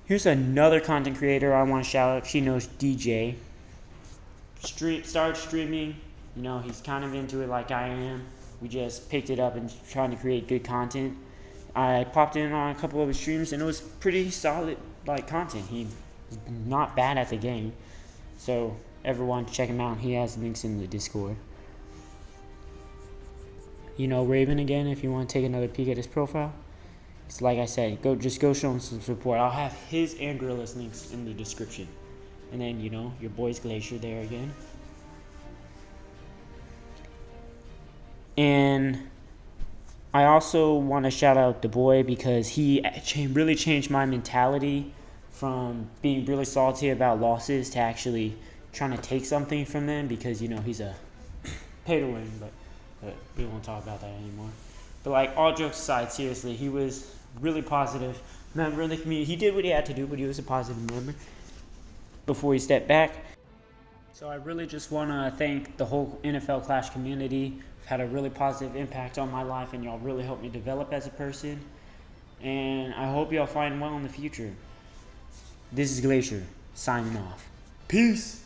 Here's another content creator I want to shout out. She knows DJ. Started streaming, you know, he's kind of into it like I am. We just picked it up and trying to create good content. I popped in on a couple of his streams and it was pretty solid like content. He's not bad at the game. So everyone check him out. He has links in the Discord. You know, Rayven again, if you want to take another peek at his profile. It's like I said, just go show him some support. I'll have his and Gorilla's links in the description. And then, you know, your boy's Glacier there again. And I also want to shout out the boy because he really changed my mentality from being really salty about losses to actually trying to take something from them because, you know, he's a pay to win, but we won't talk about that anymore. But, like, all jokes aside, seriously, he was really positive member of the community. He did what he had to do, but he was a positive member before he stepped back. So I really just want to thank the whole NFL Clash community had a really positive impact on my life, and y'all really helped me develop as a person. And I hope y'all find well in the future. This is Glacier, signing off. Peace!